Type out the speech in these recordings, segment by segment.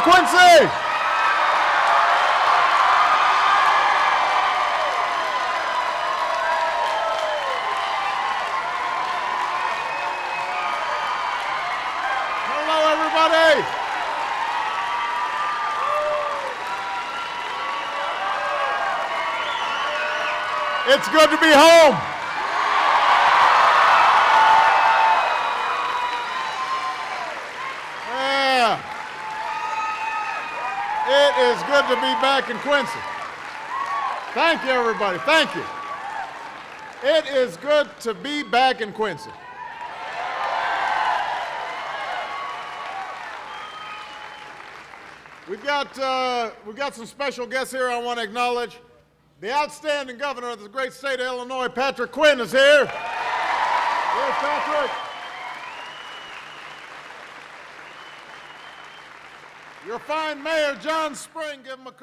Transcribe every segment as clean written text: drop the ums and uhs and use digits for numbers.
Quincy! Hello, everybody! It's good to be home. Yeah. It is good to be back in Quincy. Thank you, everybody. Thank you. It is good to be back in Quincy. We've got some special guests here I want to acknowledge. The outstanding governor of the great state of Illinois, Patrick Quinn, is here. Yes, Patrick. Your fine mayor, John Spring. Give him a big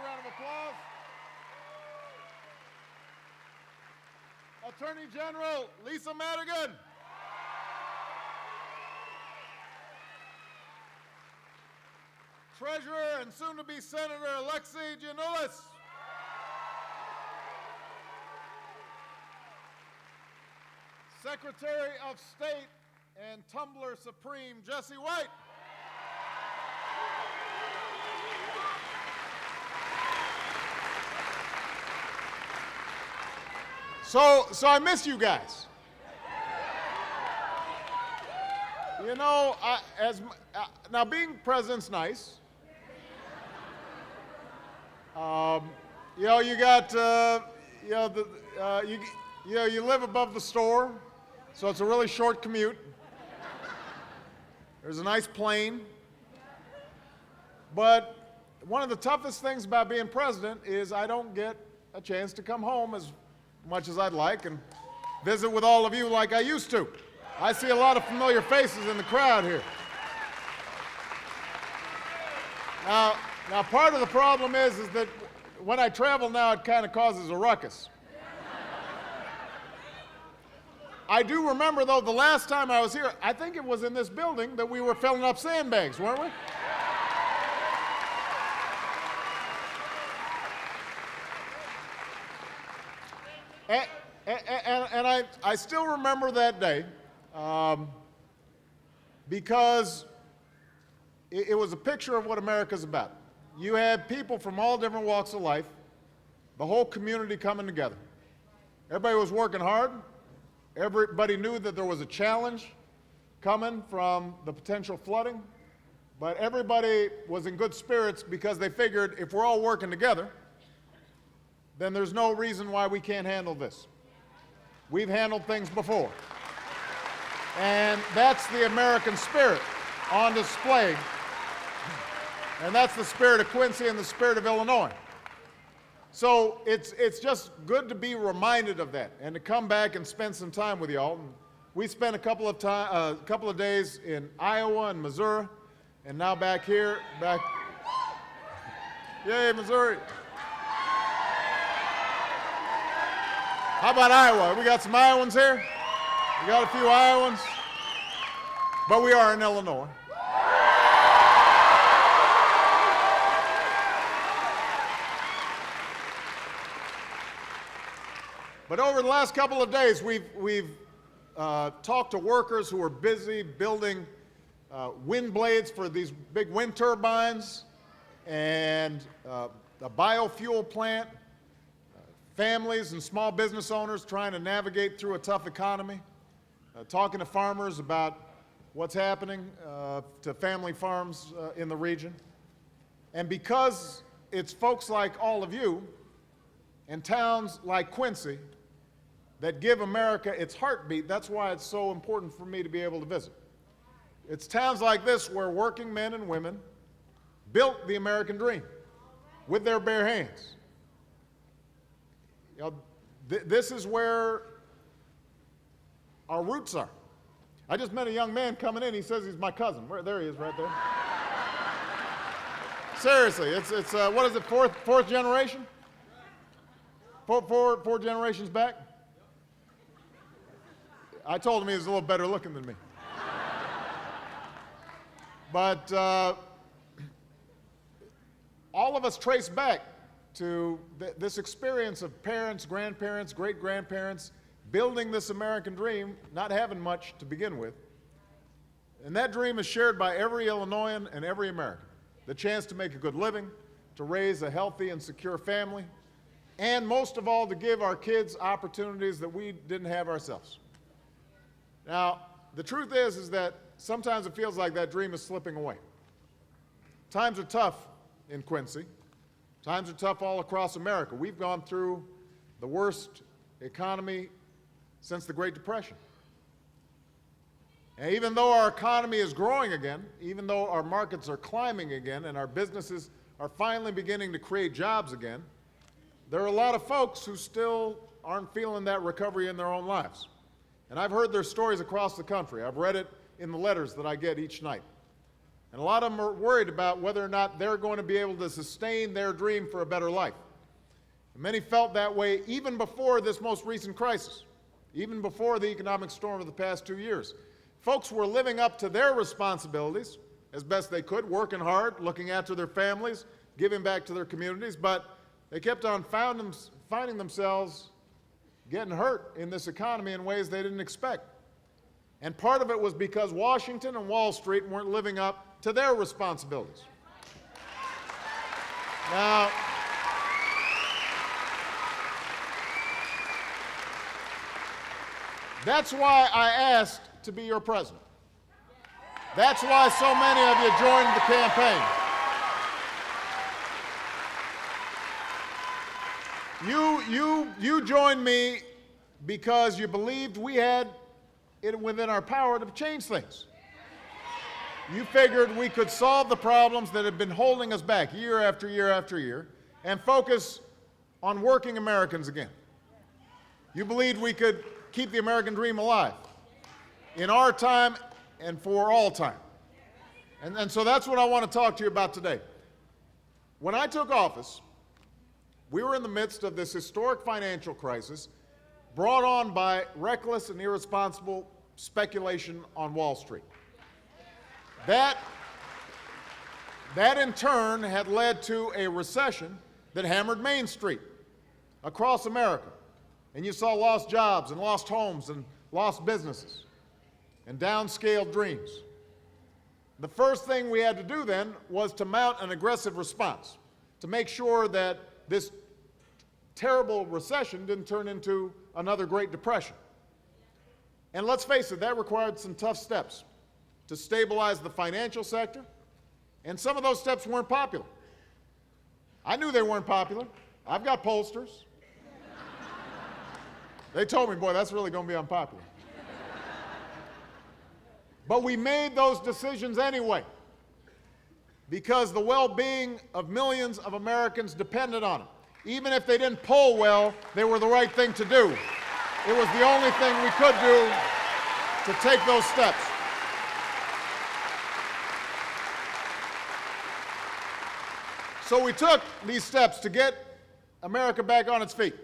round of applause. Attorney General Lisa Madigan. Treasurer and soon-to-be Senator Alexei Giannoulis. Secretary of State and Tumbler Supreme, Jesse White. So I miss you guys. You know, now being president's nice. You know, you got, you live above the store, so it's a really short commute. There's a nice plane. But one of the toughest things about being president is I don't get a chance to come home as much as I'd like and visit with all of you like I used to. I see a lot of familiar faces in the crowd here. Now part of the problem is that when I travel now, it kind of causes a ruckus. I do remember, though, the last time I was here, I think it was in this building that we were filling up sandbags, weren't we? And I still remember that day because it was a picture of what America's about. You had people from all different walks of life, the whole community coming together. Everybody was working hard. Everybody knew that there was a challenge coming from the potential flooding, but everybody was in good spirits because they figured if we're all working together, then there's no reason why we can't handle this. We've handled things before. And that's the American spirit on display. And that's the spirit of Quincy and the spirit of Illinois. So it's just good to be reminded of that and to come back and spend some time with y'all. We spent a couple of days in Iowa and Missouri, and now back here, Yay, Missouri. How about Iowa? We got some Iowans here? We got a few Iowans, but we are in Illinois. But over the last couple of days, we've talked to workers who are busy building wind blades for these big wind turbines and a biofuel plant, families and small business owners trying to navigate through a tough economy, talking to farmers about what's happening to family farms in the region. And because it's folks like all of you and towns like Quincy that give America its heartbeat, that's why it's so important for me to be able to visit. It's towns like this where working men and women built the American dream with their bare hands. You know, this is where our roots are. I just met a young man coming in. He says he's my cousin. There he is, right there. Seriously, it's what is it? Fourth generation? Four generations back. I told him he was a little better looking than me. But all of us trace back to this experience of parents, grandparents, great-grandparents building this American dream, not having much to begin with. And that dream is shared by every Illinoisan and every American. The chance to make a good living, to raise a healthy and secure family, and most of all, to give our kids opportunities that we didn't have ourselves. Now, the truth is that sometimes it feels like that dream is slipping away. Times are tough in Quincy. Times are tough all across America. We've gone through the worst economy since the Great Depression. And even though our economy is growing again, even though our markets are climbing again, and our businesses are finally beginning to create jobs again, there are a lot of folks who still aren't feeling that recovery in their own lives. And I've heard their stories across the country. I've read it in the letters that I get each night. And a lot of them are worried about whether or not they're going to be able to sustain their dream for a better life. And many felt that way even before this most recent crisis, even before the economic storm of the past 2 years. Folks were living up to their responsibilities as best they could, working hard, looking after their families, giving back to their communities, but they kept on finding themselves getting hurt in this economy in ways they didn't expect. And part of it was because Washington and Wall Street weren't living up to their responsibilities. Now, that's why I asked to be your president. That's why so many of you joined the campaign. You joined me because you believed we had it within our power to change things. You figured we could solve the problems that have been holding us back year after year after year and focus on working Americans again. You believed we could keep the American dream alive in our time and for all time. And so that's what I want to talk to you about today. When I took office, we were in the midst of this historic financial crisis brought on by reckless and irresponsible speculation on Wall Street. That in turn had led to a recession that hammered Main Street across America. And you saw lost jobs and lost homes and lost businesses and downscaled dreams. The first thing we had to do then was to mount an aggressive response to make sure that this terrible recession didn't turn into another Great Depression. And let's face it, that required some tough steps to stabilize the financial sector, and some of those steps weren't popular. I knew they weren't popular. I've got pollsters. They told me, boy, that's really going to be unpopular. But we made those decisions anyway because the well-being of millions of Americans depended on it. Even if they didn't poll well, they were the right thing to do. It was the only thing we could do to take those steps. So we took these steps to get America back on its feet.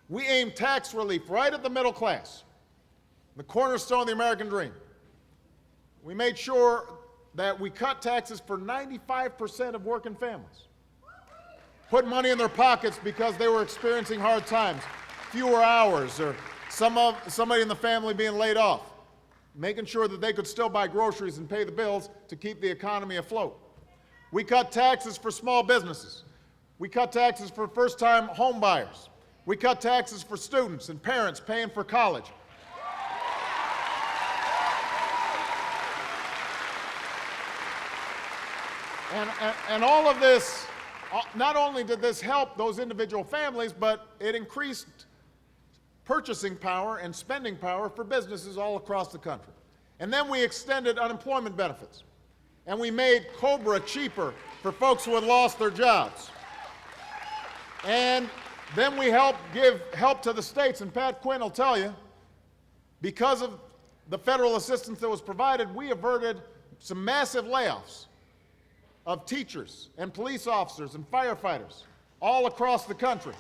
We aimed tax relief right at the middle class, the cornerstone of the American dream. We made sure that we cut taxes for 95% of working families. Put money in their pockets because they were experiencing hard times, fewer hours, or somebody in the family being laid off, making sure that they could still buy groceries and pay the bills to keep the economy afloat. We cut taxes for small businesses. We cut taxes for first-time home buyers. We cut taxes for students and parents paying for college. And all of this, not only did this help those individual families, but it increased purchasing power and spending power for businesses all across the country. And then we extended unemployment benefits. And we made COBRA cheaper for folks who had lost their jobs. And then we give help to the states, and Pat Quinn will tell you, because of the federal assistance that was provided, we averted some massive layoffs of teachers and police officers and firefighters all across the country.